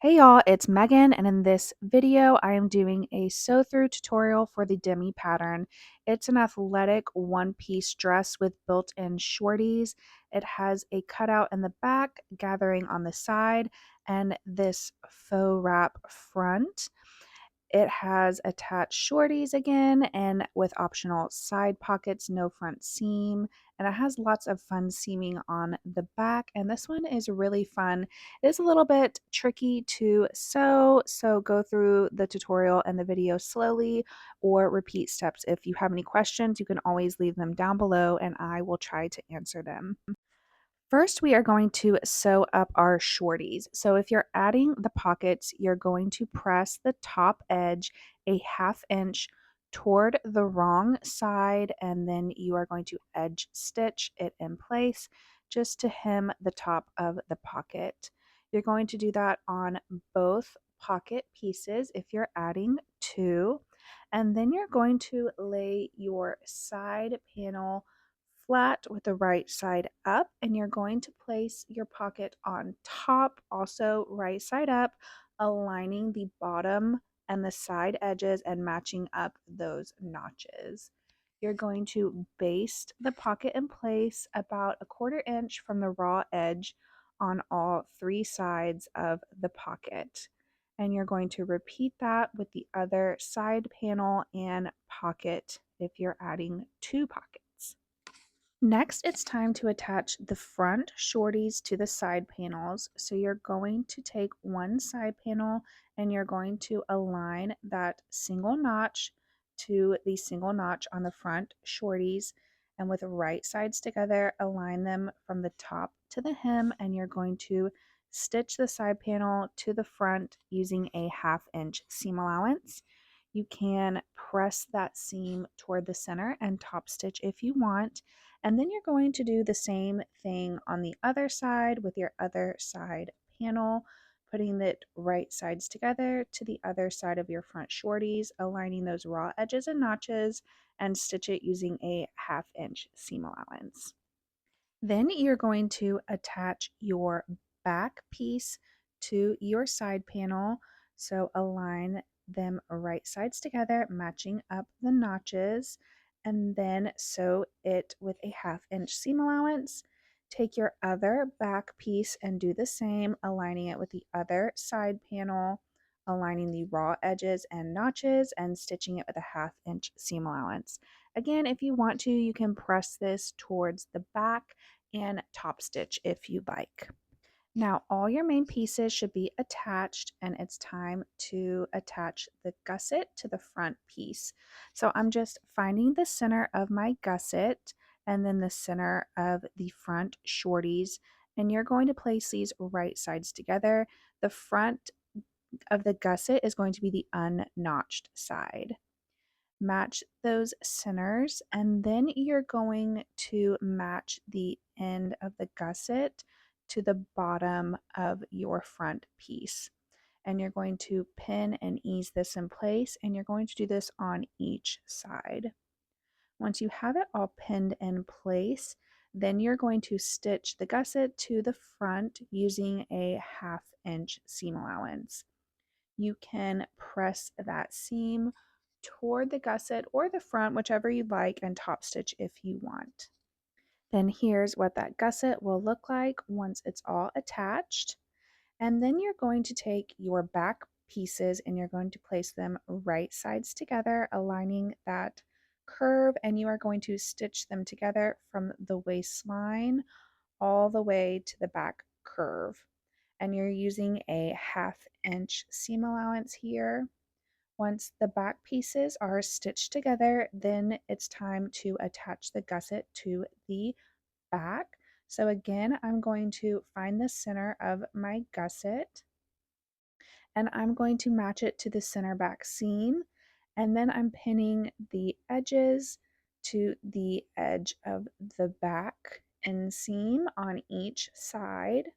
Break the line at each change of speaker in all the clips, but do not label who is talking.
Hey y'all, it's Megan, and in this video, I am doing a sew through tutorial for the Demi pattern. It's an athletic one-piece dress with built-in shorties. It has a cutout in the back, gathering on the side, and this faux wrap front. It has attached shorties again and with optional side pockets, no front seam. And it has lots of fun seaming on the back. And this one is really fun. It is a little bit tricky to sew, so go through the tutorial and the video slowly or repeat steps. If you have any questions, you can always leave them down below and I will try to answer them. First, we are going to sew up our shorties. So if you're adding the pockets, you're going to press the top edge a 1/2 inch toward the wrong side, and then you are going to edge stitch it in place just to hem the top of the pocket. You're going to do that on both pocket pieces if you're adding two, and then you're going to lay your side panel flat with the right side up, and you're going to place your pocket on top, also right side up, aligning the bottom and the side edges and matching up those notches. You're going to baste the pocket in place about 1/4 inch from the raw edge on all three sides of the pocket. And you're going to repeat that with the other side panel and pocket if you're adding two pockets. Next, it's time to attach the front shorties to the side panels. So you're going to take one side panel and you're going to align that single notch to the single notch on the front shorties, and with the right sides together, align them from the top to the hem, and you're going to stitch the side panel to the front using a 1/2 inch seam allowance. You can press that seam toward the center and top stitch if you want. And then you're going to do the same thing on the other side with your other side panel, putting the right sides together to the other side of your front shorties, aligning those raw edges and notches, and stitch it using a 1/2 inch seam allowance. Then you're going to attach your back piece to your side panel. So align them right sides together, matching up the notches, and then sew it with a 1/2 inch seam allowance. Take your other back piece and do the same, aligning it with the other side panel, aligning the raw edges and notches, and stitching it with a 1/2 inch seam allowance. Again, if you want to, you can press this towards the back and top stitch if you like. Now all your main pieces should be attached, and it's time to attach the gusset to the front piece. So I'm just finding the center of my gusset and then the center of the front shorties, and you're going to place these right sides together. The front of the gusset is going to be the unnotched side. Match those centers, and then you're going to match the end of the gusset to the bottom of your front piece. And you're going to pin and ease this in place, and you're going to do this on each side. Once you have it all pinned in place, then you're going to stitch the gusset to the front using a 1/2 inch seam allowance. You can press that seam toward the gusset or the front, whichever you like, and top stitch if you want. Then here's what that gusset will look like once it's all attached. And then you're going to take your back pieces and you're going to place them right sides together, aligning that curve, and you are going to stitch them together from the waistline all the way to the back curve. And you're using a 1/2 inch seam allowance here. Once the back pieces are stitched together, then it's time to attach the gusset to the back. So again, I'm going to find the center of my gusset and I'm going to match it to the center back seam. And then I'm pinning the edges to the edge of the back inseam on each side.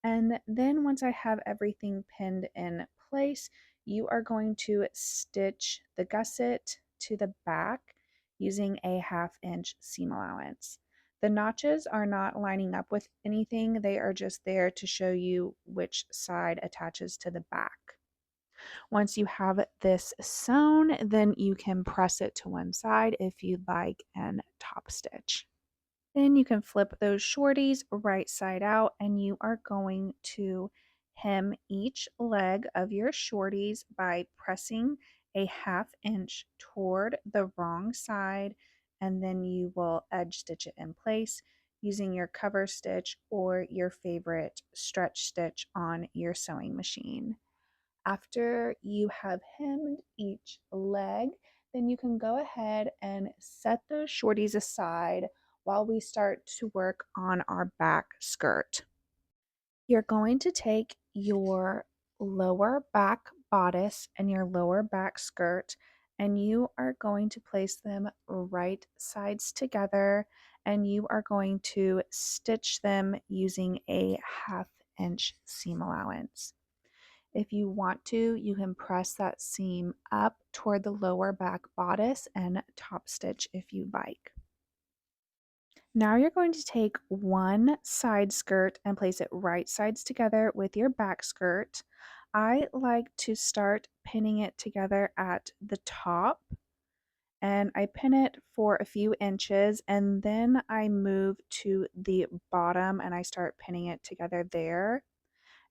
And then once I have everything pinned in place, you are going to stitch the gusset to the back using a 1/2 inch seam allowance. The notches are not lining up with anything, they are just there to show you which side attaches to the back. Once you have this sewn, then you can press it to one side if you'd like and top stitch. Then you can flip those shorties right side out and you are going to hem each leg of your shorties by pressing a 1/2 inch toward the wrong side, and then you will edge stitch it in place using your cover stitch or your favorite stretch stitch on your sewing machine. After you have hemmed each leg, then you can go ahead and set those shorties aside while we start to work on our back skirt. You're going to take your lower back bodice and your lower back skirt, and you are going to place them right sides together, and you are going to stitch them using a 1/2 inch seam allowance. If you want to, you can press that seam up toward the lower back bodice and top stitch if you'd like. Now you're going to take one side skirt and place it right sides together with your back skirt. I like to start pinning it together at the top, and I pin it for a few inches, and then I move to the bottom and I start pinning it together there.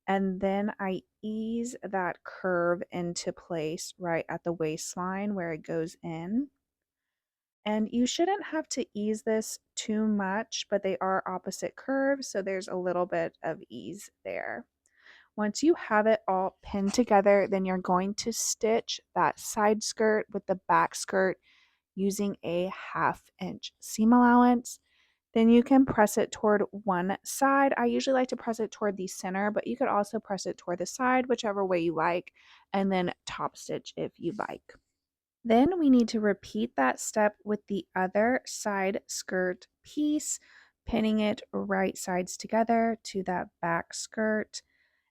And then I ease that curve into place right at the waistline where it goes in. And you shouldn't have to ease this too much, but they are opposite curves, so there's a little bit of ease there. Once you have it all pinned together, then you're going to stitch that side skirt with the back skirt using a 1/2 inch seam allowance. Then you can press it toward one side. I usually like to press it toward the center, but you could also press it toward the side, whichever way you like, and then top stitch if you like. Then we need to repeat that step with the other side skirt piece, pinning it right sides together to that back skirt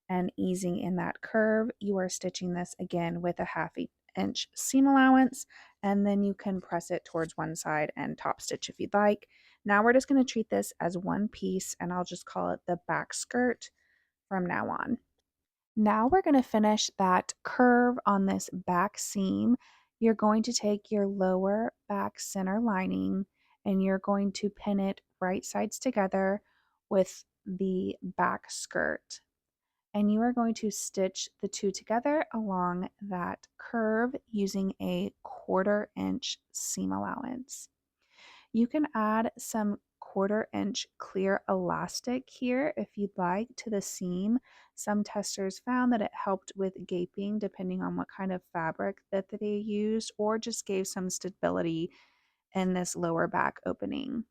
and easing in that curve. You are stitching this again with a 1/2 inch seam allowance, and then you can press it towards one side and top stitch if you'd like. Now we're just going to treat this as one piece, and I'll just call it the back skirt from now on. Now we're going to finish that curve on this back seam. You're going to take your lower back center lining and you're going to pin it right sides together with the back skirt. And you are going to stitch the two together along that curve using a 1/4 inch seam allowance. You can add some 1/4 inch clear elastic here if you'd like to the seam. Some testers found that it helped with gaping depending on what kind of fabric that they used, or just gave some stability in this lower back opening.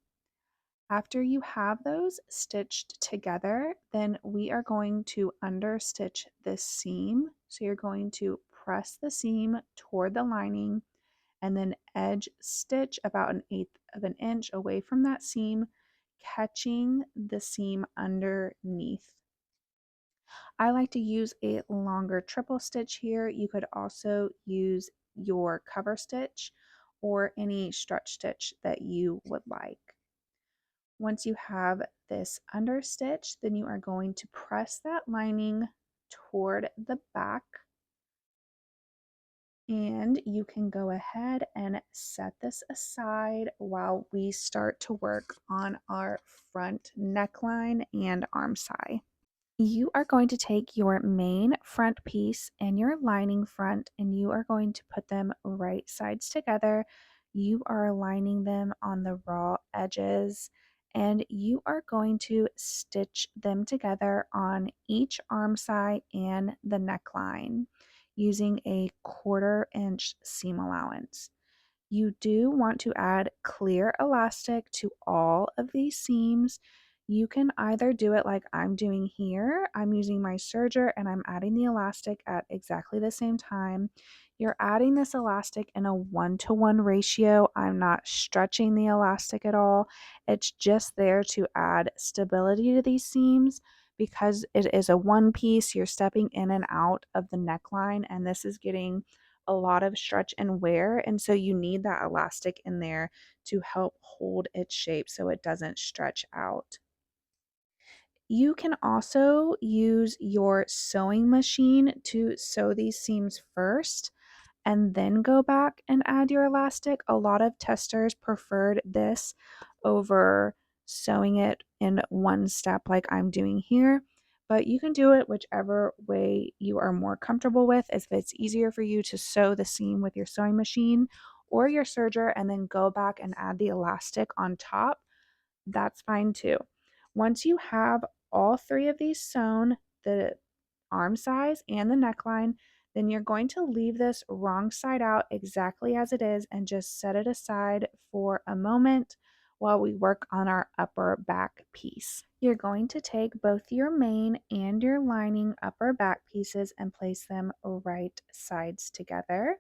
After you have those stitched together, then we are going to understitch this seam. So you're going to press the seam toward the lining and then edge stitch about 1/8 of an inch away from that seam, catching the seam underneath. I like to use a longer triple stitch here. You could also use your cover stitch or any stretch stitch that you would like. Once you have this understitch, then you are going to press that lining toward the back, and you can go ahead and set this aside while we start to work on our front neckline and arm side. You are going to take your main front piece and your lining front, and you are going to put them right sides together. You are aligning them on the raw edges, and you are going to stitch them together on each arm side and the neckline using a 1/4 inch seam allowance. You do want to add clear elastic to all of these seams. You can either do it like I'm doing here. I'm using my serger and I'm adding the elastic at exactly the same time. You're adding this elastic in a 1-to-1 ratio. I'm not stretching the elastic at all. It's just there to add stability to these seams because it is a one piece. You're stepping in and out of the neckline, and this is getting a lot of stretch and wear, and so you need that elastic in there to help hold its shape so it doesn't stretch out. You can also use your sewing machine to sew these seams first and then go back and add your elastic. A lot of testers preferred this over sewing it in one step like I'm doing here, but you can do it whichever way you are more comfortable with. If it's easier for you to sew the seam with your sewing machine or your serger and then go back and add the elastic on top, that's fine too. Once you have all three of these sewn, the arm size and the neckline, then you're going to leave this wrong side out exactly as it is and just set it aside for a moment while we work on our upper back piece. You're going to take both your main and your lining upper back pieces and place them right sides together.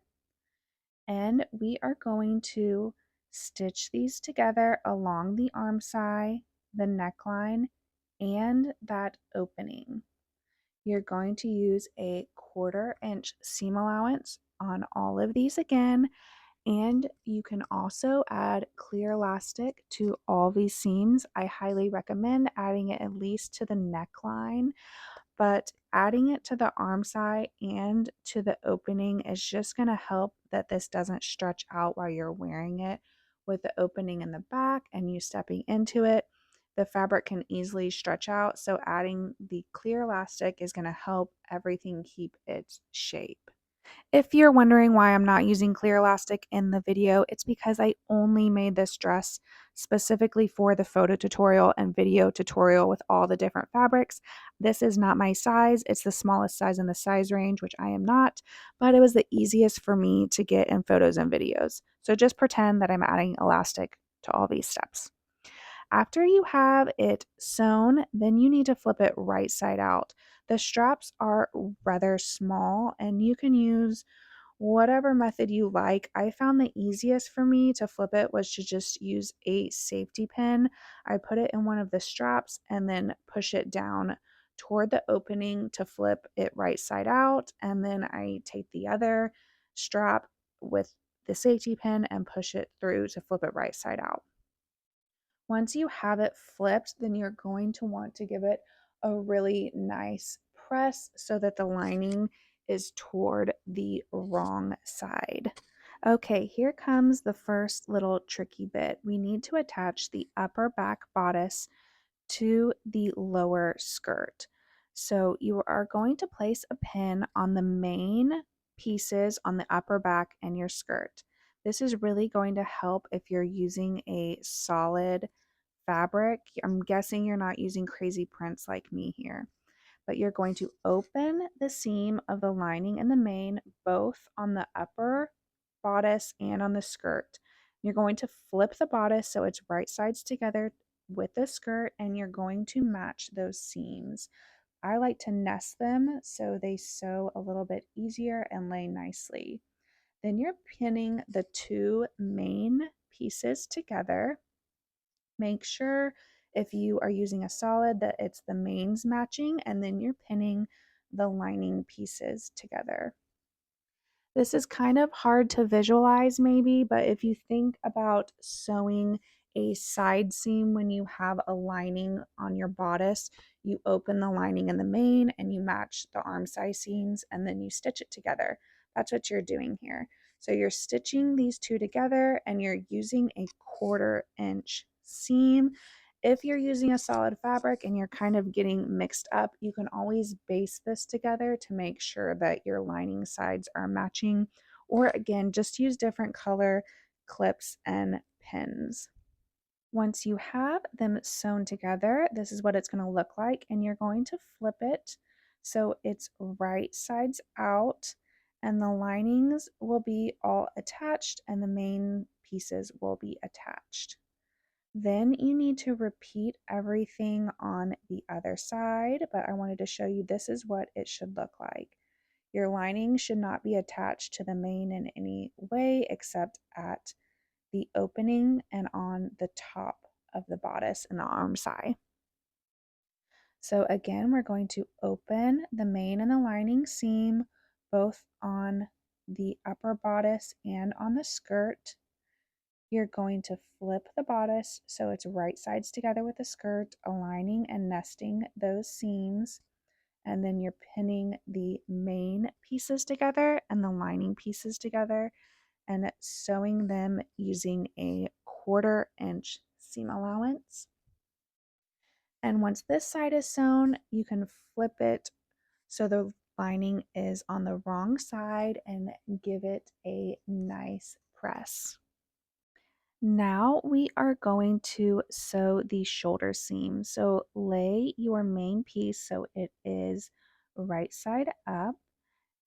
And we are going to stitch these together along the arm side, the neckline, and that opening. You're going to use a 1/4 inch seam allowance on all of these again, and you can also add clear elastic to all these seams. I highly recommend adding it at least to the neckline, but adding it to the arm side and to the opening is just going to help that this doesn't stretch out while you're wearing it. With the opening in the back and you stepping into it, the fabric can easily stretch out, so adding the clear elastic is going to help everything keep its shape. If you're wondering why I'm not using clear elastic in the video, it's because I only made this dress specifically for the photo tutorial and video tutorial with all the different fabrics. This is not my size. It's the smallest size in the size range, which I am not, but it was the easiest for me to get in photos and videos. So just pretend that I'm adding elastic to all these steps. After you have it sewn, then you need to flip it right side out. The straps are rather small and you can use whatever method you like. I found the easiest for me to flip it was to just use a safety pin. I put it in one of the straps and then push it down toward the opening to flip it right side out. And then I take the other strap with the safety pin and push it through to flip it right side out. Once you have it flipped, then you're going to want to give it a really nice press so that the lining is toward the wrong side. Okay, here comes the first little tricky bit. We need to attach the upper back bodice to the lower skirt. So you are going to place a pin on the main pieces on the upper back and your skirt. This is really going to help if you're using a solid fabric. I'm guessing you're not using crazy prints like me here, but you're going to open the seam of the lining and the main, both on the upper bodice and on the skirt. You're going to flip the bodice so it's right sides together with the skirt, and you're going to match those seams. I like to nest them so they sew a little bit easier and lay nicely. Then you're pinning the two main pieces together. Make sure if you are using a solid that it's the mains matching, and then you're pinning the lining pieces together. This is kind of hard to visualize maybe, but if you think about sewing a side seam when you have a lining on your bodice, you open the lining in the main and you match the arm size seams and then you stitch it together. That's what you're doing here. So you're stitching these two together and you're using a 1/4 inch seam. If you're using a solid fabric and you're kind of getting mixed up, you can always base this together to make sure that your lining sides are matching. Or again, just use different color clips and pins. Once you have them sewn together, this is what it's going to look like, and you're going to flip it so it's right sides out, and the linings will be all attached and the main pieces will be attached. Then you need to repeat everything on the other side, but I wanted to show you this is what it should look like. Your lining should not be attached to the main in any way except at the opening and on the top of the bodice and the arm side. So again, we're going to open the main and the lining seam both on the upper bodice and on the skirt. You're going to flip the bodice so it's right sides together with the skirt, aligning and nesting those seams. And then you're pinning the main pieces together and the lining pieces together and sewing them using a 1/4 inch seam allowance. And once this side is sewn, you can flip it so the lining is on the wrong side and give it a nice press. Now we are going to sew the shoulder seam. So lay your main piece so it is right side up,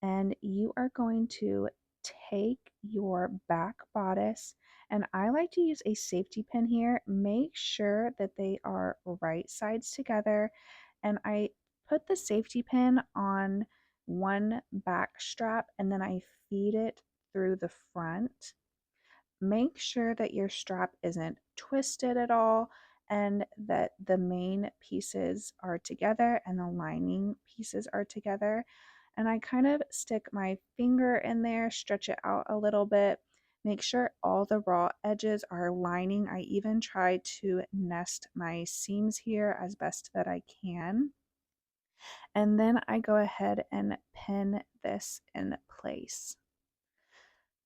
and you are going to take your back bodice, and I like to use a safety pin here. Make sure that they are right sides together, and I put the safety pin on one back strap and then I feed it through the front. Make sure that your strap isn't twisted at all and that the main pieces are together and the lining pieces are together. And I kind of stick my finger in there, stretch it out a little bit, make sure all the raw edges are lining. I even try to nest my seams here as best that I can. And then I go ahead and pin this in place.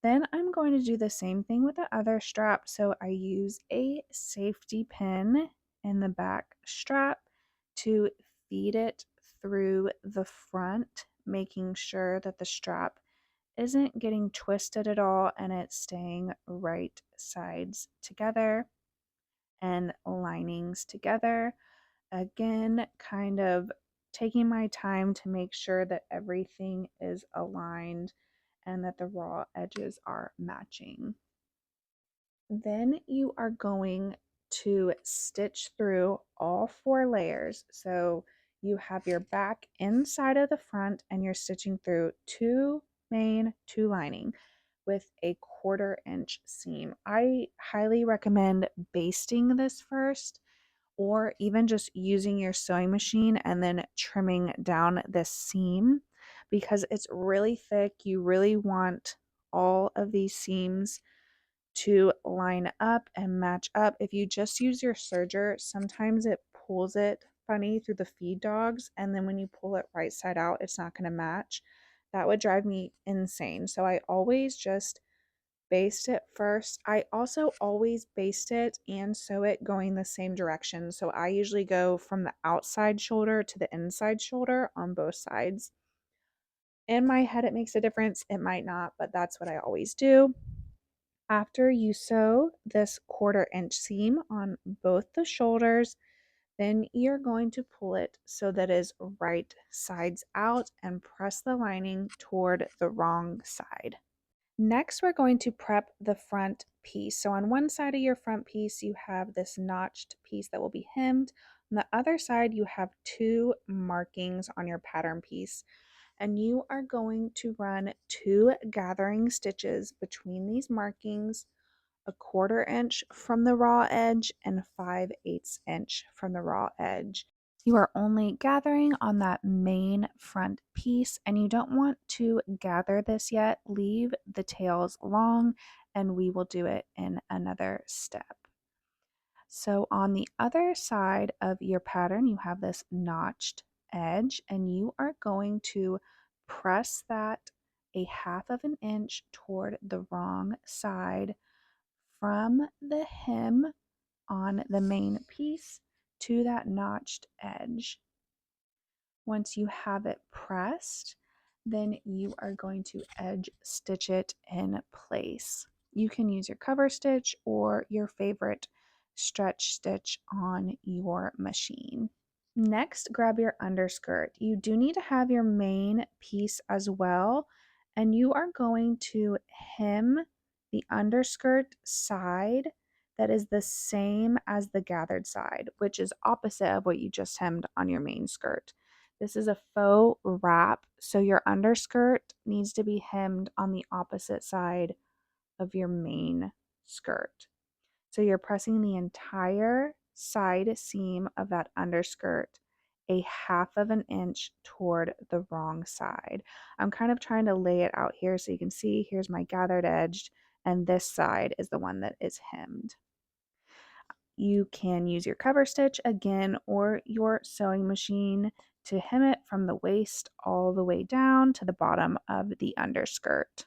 Then I'm going to do the same thing with the other strap. So I use a safety pin in the back strap to feed it through the front, making sure that the strap isn't getting twisted at all and it's staying right sides together and linings together. Again, kind of taking my time to make sure that everything is aligned and that the raw edges are matching. Then you are going to stitch through all 4 layers. So you have your back inside of the front and you're stitching through 2 main, 2 lining with a 1/4 inch seam. I highly recommend basting this first, or even just using your sewing machine and then trimming down this seam because it's really thick. You really want all of these seams to line up and match up. If you just use your serger, sometimes it pulls it funny through the feed dogs, and then when you pull it right side out, it's not going to match. That would drive me insane. So I always just baste it first. I also always baste it and sew it going the same direction. So I usually go from the outside shoulder to the inside shoulder on both sides. In my head, it makes a difference. It might not, but that's what I always do. After you sew this 1/4 inch seam on both the shoulders, then you're going to pull it so that it is right sides out and press the lining toward the wrong side. Next, we're going to prep the front piece. So on one side of your front piece, you have this notched piece that will be hemmed. On the other side, you have 2 markings on your pattern piece. And you are going to run 2 gathering stitches between these markings, a 1/4 inch from the raw edge and 5/8 inch from the raw edge. You are only gathering on that main front piece and you don't want to gather this yet. Leave the tails long and we will do it in another step. So on the other side of your pattern, you have this notched edge and you are going to press that a 1/2 inch toward the wrong side from the hem on the main piece to that notched edge. Once you have it pressed, then you are going to edge stitch it in place. You can use your cover stitch or your favorite stretch stitch on your machine. Next, grab your underskirt. You do need to have your main piece as well, and you are going to hem the underskirt side that is the same as the gathered side, which is opposite of what you just hemmed on your main skirt. This is a faux wrap, so your underskirt needs to be hemmed on the opposite side of your main skirt. So you're pressing the entire side seam of that underskirt a half of an inch toward the wrong side. I'm kind of trying to lay it out here so you can see here's my gathered edge, and this side is the one that is hemmed. You can use your cover stitch again or your sewing machine to hem it from the waist all the way down to the bottom of the underskirt.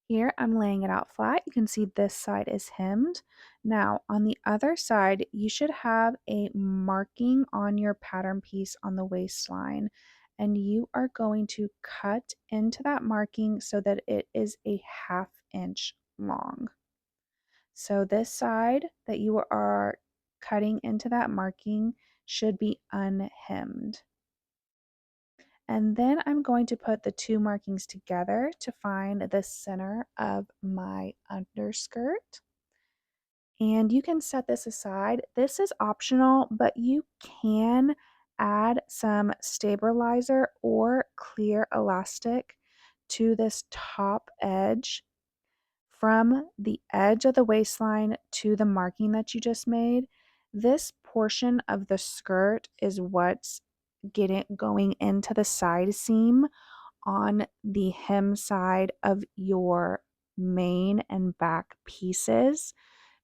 Here I'm laying it out flat. You can see this side is hemmed. Now on the other side, you should have a marking on your pattern piece on the waistline, and you are going to cut into that marking so that it is a ½ inch long. So this side that you are cutting into that marking should be unhemmed. And then I'm going to put the two markings together to find the center of my underskirt. And you can set this aside. This is optional, but you can add some stabilizer or clear elastic to this top edge from the edge of the waistline to the marking that you just made. This portion of the skirt is what's going into the side seam on the hem side of your main and back pieces.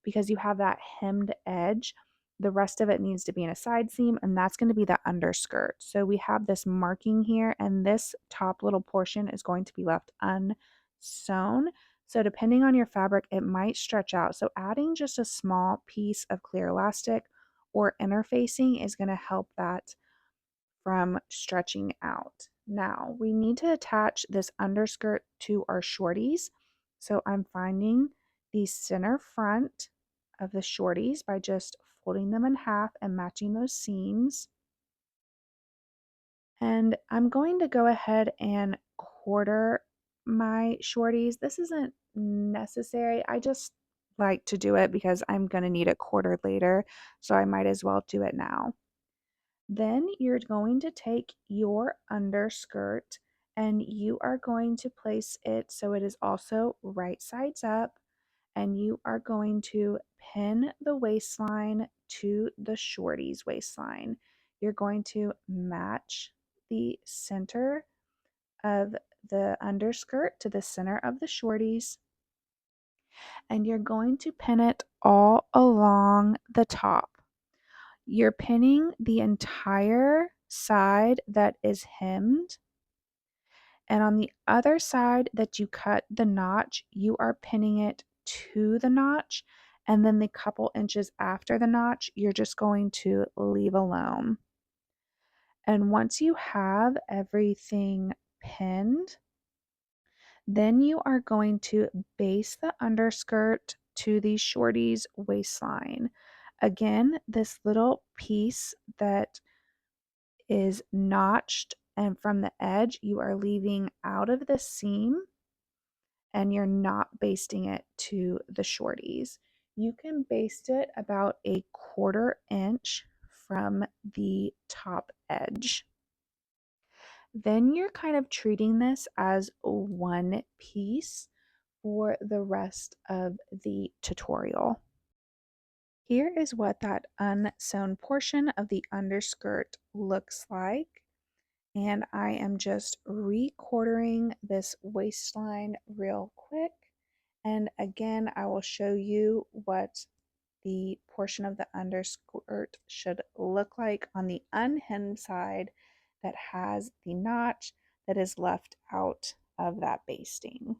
Because you have that hemmed edge, the rest of it needs to be in a side seam, and that's going to be the underskirt. So we have this marking here, and this top little portion is going to be left unsewn. So depending on your fabric, it might stretch out. So adding just a small piece of clear elastic or interfacing is going to help that from stretching out. Now we need to attach this underskirt to our shorties. So I'm finding the center front of the shorties by just folding them in half and matching those seams. And I'm going to go ahead and quarter my shorties. This isn't necessary. I just like to do it because I'm going to need it quartered later. So I might as well do it now. Then you're going to take your underskirt and you are going to place it so it is also right sides up, and you are going to pin the waistline to the shorties waistline. You're going to match the center of the underskirt to the center of the shorties, and you're going to pin it all along the top. You're pinning the entire side that is hemmed, and on the other side that you cut the notch, you are pinning it to the notch, and then the couple inches after the notch, you're just going to leave alone. And once you have everything pinned, then you are going to base the underskirt to the shorties waistline. Again, this little piece that is notched, and from the edge you are leaving out of the seam, and you're not basting it to the shorties. You can baste it about a ½ inch from the top edge. Then you're kind of treating this as one piece for the rest of the tutorial. Here is what that unsewn portion of the underskirt looks like. And I am just re-quartering this waistline real quick. And again, I will show you what the portion of the underskirt should look like on the unhemmed side that has the notch that is left out of that basting.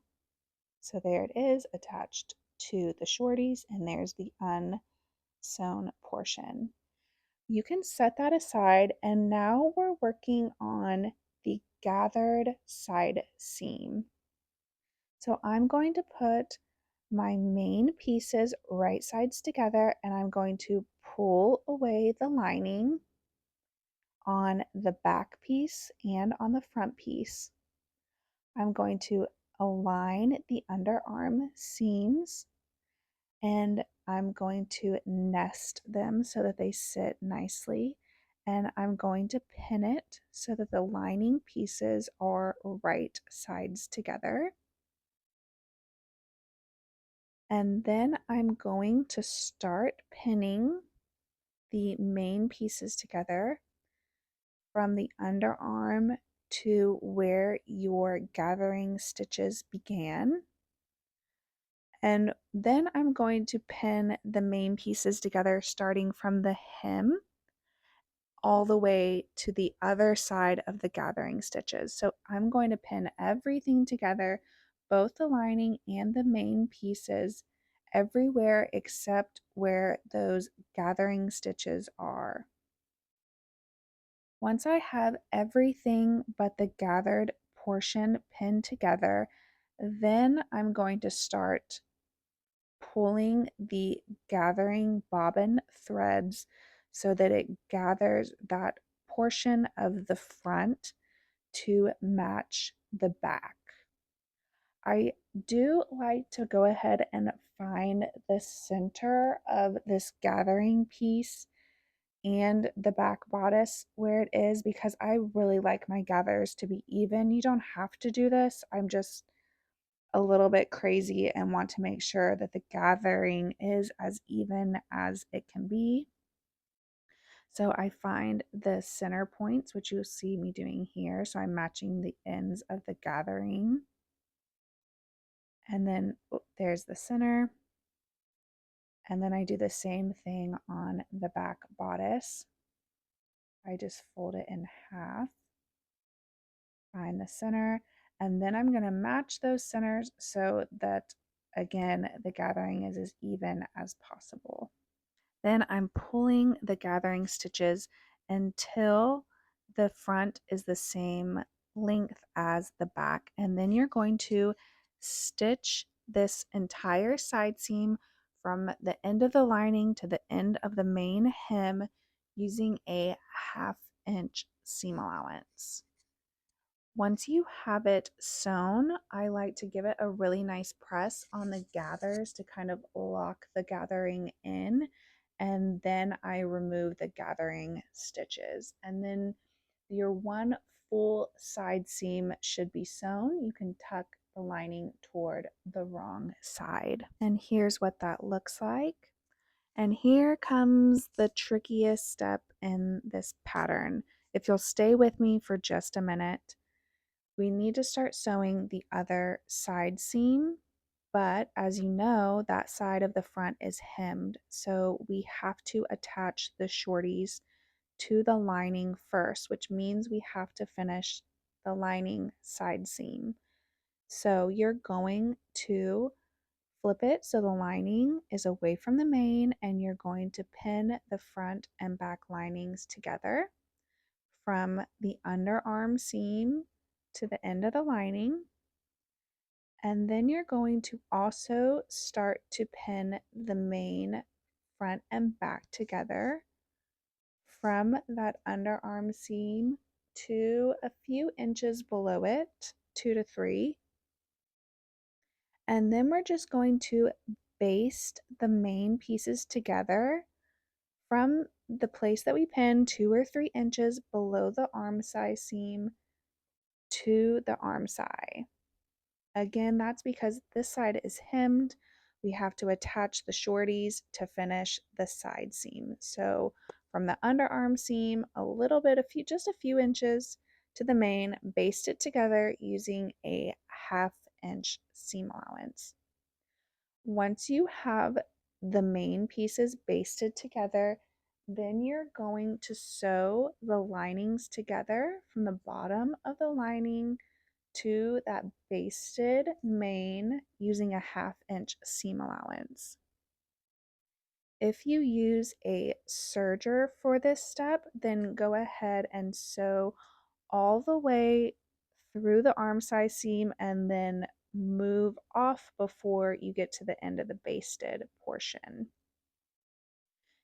So there it is, attached to the shorties, and there's the unsewn portion. You can set that aside, and now we're working on the gathered side seam. So I'm going to put my main pieces right sides together, and I'm going to pull away the lining on the back piece and on the front piece. I'm going to align the underarm seams, and I'm going to nest them so that they sit nicely, and I'm going to pin it so that the lining pieces are right sides together. And then I'm going to start pinning the main pieces together from the underarm to where your gathering stitches began. And then I'm going to pin the main pieces together starting from the hem all the way to the other side of the gathering stitches. So I'm going to pin everything together, both the lining and the main pieces, everywhere except where those gathering stitches are. Once I have everything but the gathered portion pinned together, then I'm going to start pulling the gathering bobbin threads so that it gathers that portion of the front to match the back. I do like to go ahead and find the center of this gathering piece and the back bodice where it is because I really like my gathers to be even. You don't have to do this. I'm just a little bit crazy and want to make sure that the gathering is as even as it can be. So I find the center points, which you'll see me doing here. So I'm matching the ends of the gathering. And then there's the center. And then I do the same thing on the back bodice. I just fold it in half, find the center, and then I'm going to match those centers so that, again, the gathering is as even as possible. Then I'm pulling the gathering stitches until the front is the same length as the back. And then you're going to stitch this entire side seam from the end of the lining to the end of the main hem using a 1/2 inch seam allowance. Once you have it sewn, I like to give it a really nice press on the gathers to kind of lock the gathering in. And then I remove the gathering stitches. And then your one full side seam should be sewn. You can tuck the lining toward the wrong side. And here's what that looks like. And here comes the trickiest step in this pattern. If you'll stay with me for just a minute, we need to start sewing the other side seam, but as you know, that side of the front is hemmed, so we have to attach the shorties to the lining first, which means we have to finish the lining side seam. So you're going to flip it so the lining is away from the main, and you're going to pin the front and back linings together from the underarm seam to the end of the lining. And then you're going to also start to pin the main front and back together from that underarm seam to a few inches below it, 2 to 3. And then we're just going to baste the main pieces together from the place that we pinned 2 or 3 inches below the arm side seam to the arm side. Again, that's because this side is hemmed. We have to attach the shorties to finish the side seam. So from the underarm seam, a little bit, just a few inches to the main, baste it together using a 1/2 inch seam allowance. Once you have the main pieces basted together, then you're going to sew the linings together from the bottom of the lining to that basted main using a 1/2 inch seam allowance. If you use a serger for this step, then go ahead and sew all the way through the arm size seam and then move off before you get to the end of the basted portion.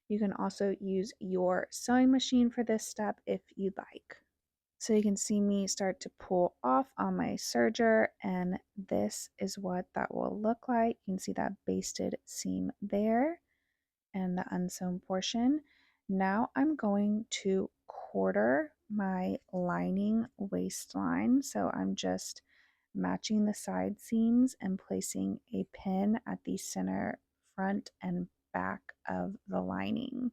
You can also use your sewing machine for this step if you'd like. So you can see me start to pull off on my serger, and this is what that will look like. You can see that basted seam there and the unsewn portion. Now I'm going to quarter my lining waistline. So I'm just matching the side seams and placing a pin at the center front and back of the lining.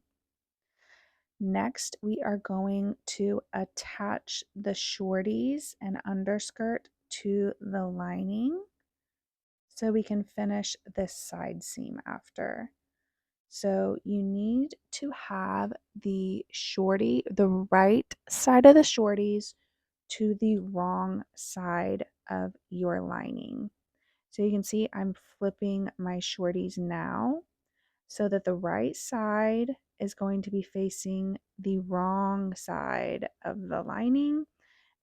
Next, we are going to attach the shorties and underskirt to the lining so we can finish this side seam after. So you need to have the right side of the shorties to the wrong side of your lining. So you can see I'm flipping my shorties now so that the right side is going to be facing the wrong side of the lining,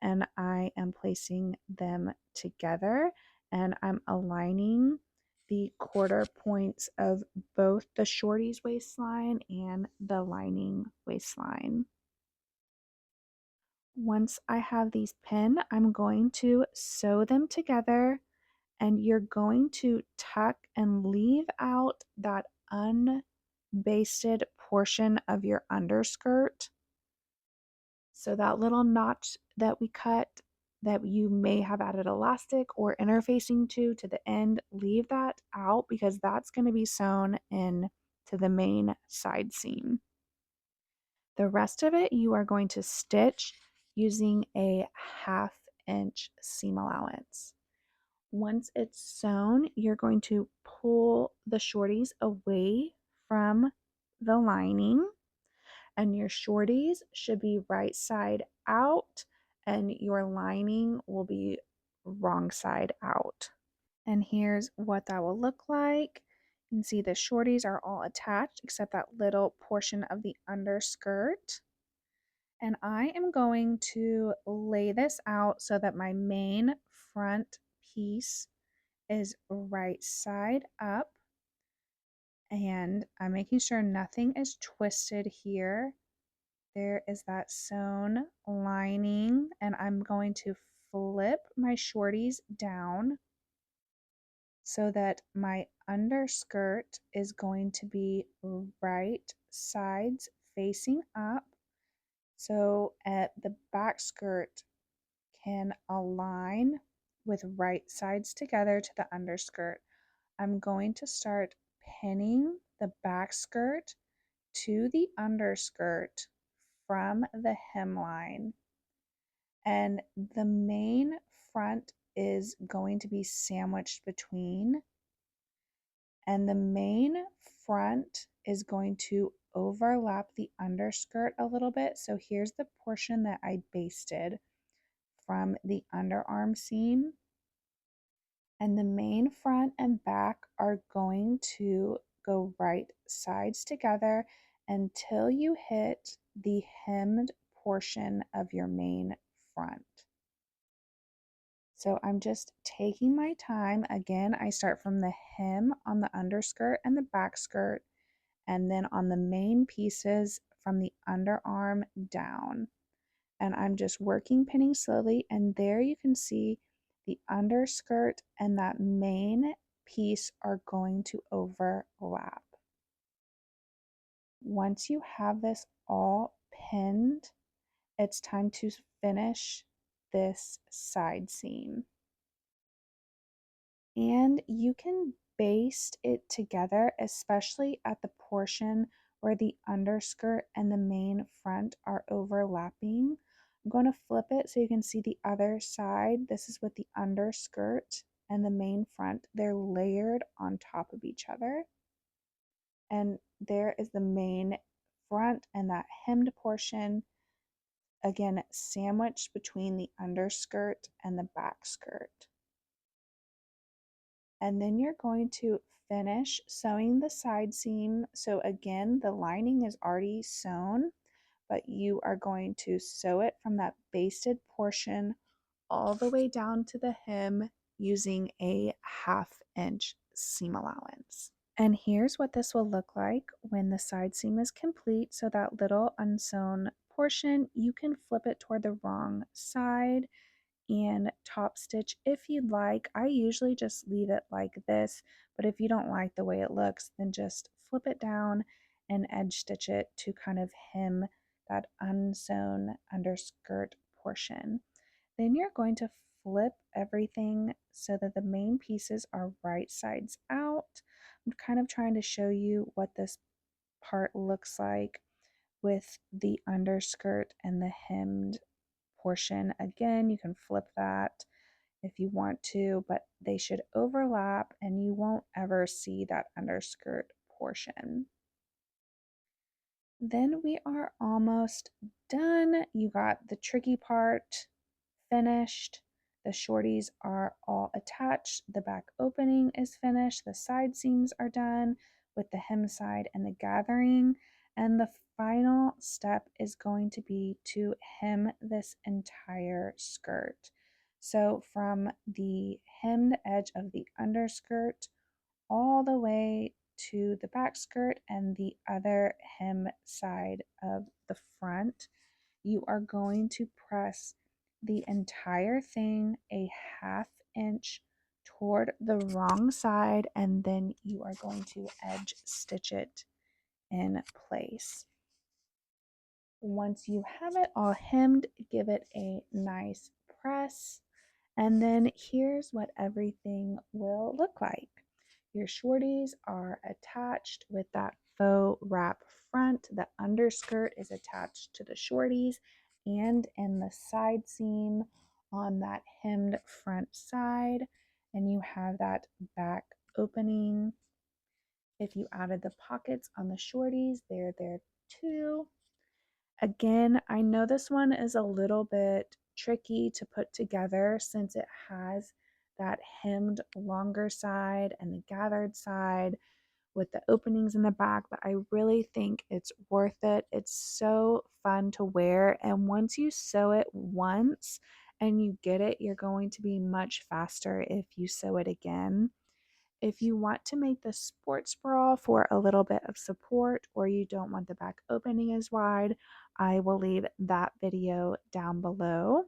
and I am placing them together and I'm aligning the quarter points of both the shorties waistline and the lining waistline. Once I have these pinned, I'm going to sew them together, and you're going to tuck and leave out that unbasted portion of your underskirt. So that little notch that we cut that you may have added elastic or interfacing to the end, leave that out because that's going to be sewn in to the main side seam. The rest of it you are going to stitch using a 1/2 inch seam allowance. Once it's sewn, you're going to pull the shorties away from the lining, and your shorties should be right side out and your lining will be wrong side out. And here's what that will look like. You can see the shorties are all attached except that little portion of the underskirt. And I am going to lay this out so that my main front piece is right side up, and I'm making sure nothing is twisted here. There is that sewn lining, and I'm going to flip my shorties down so that my underskirt is going to be right sides facing up, so at the back skirt can align with right sides together to the underskirt. I'm going to start pinning the back skirt to the underskirt from the hemline, and the main front is going to be sandwiched between, and the main front is going to overlap the underskirt a little bit. So here's the portion that I basted from the underarm seam, and the main front and back are going to go right sides together until you hit the hemmed portion of your main front. So I'm just taking my time. Again, I start from the hem on the underskirt and the back skirt, and then on the main pieces from the underarm down. And I'm just working pinning slowly, and there you can see the underskirt and that main piece are going to overlap. Once you have this all pinned, it's time to finish this side seam. And you can baste it together, especially at the portion where the underskirt and the main front are overlapping. I'm going to flip it so you can see the other side. This is with the underskirt and the main front. They're layered on top of each other. And there is the main front and that hemmed portion, again, sandwiched between the underskirt and the back skirt. And then you're going to finish sewing the side seam. So again, the lining is already sewn, but you are going to sew it from that basted portion all the way down to the hem using a 1/2 inch seam allowance. And here's what this will look like when the side seam is complete. So that little unsewn portion, you can flip it toward the wrong side and top stitch if you'd like. I usually just leave it like this, but if you don't like the way it looks, then just flip it down and edge stitch it to kind of hem that unsewn underskirt portion. Then you're going to flip everything so that the main pieces are right sides out. I'm kind of trying to show you what this part looks like. with the underskirt and the hemmed portion. Again, you can flip that if you want to, but they should overlap and you won't ever see that underskirt portion. Then we are almost done. You got the tricky part finished. The shorties are all attached. The back opening is finished. The side seams are done with the hem side and the gathering. And the final step is going to be to hem this entire skirt. So from the hemmed edge of the underskirt all the way to the back skirt and the other hem side of the front, you are going to press the entire thing a half inch toward the wrong side, and then you are going to edge stitch it in place. Once you have it all hemmed, give it a nice press, and then here's what everything will look like. Your shorties are attached with that faux wrap front. The underskirt is attached to the shorties and in the side seam on that hemmed front side. And you have that back opening. If you added the pockets on the shorties, they're there too. Again, I know this one is a little bit tricky to put together since it has that hemmed longer side and the gathered side with the openings in the back, but I really think it's worth it. It's so fun to wear, and once you sew it once and you get it, you're going to be much faster if you sew it again. If you want to make the sports bra for a little bit of support or you don't want the back opening as wide, I will leave that video down below.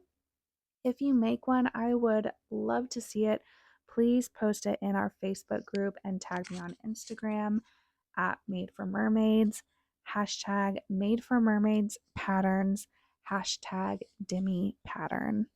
If you make one, I would love to see it. Please post it in our Facebook group and tag me on Instagram at Made for Mermaids, hashtag Made for Mermaids Patterns, hashtag Demi Pattern.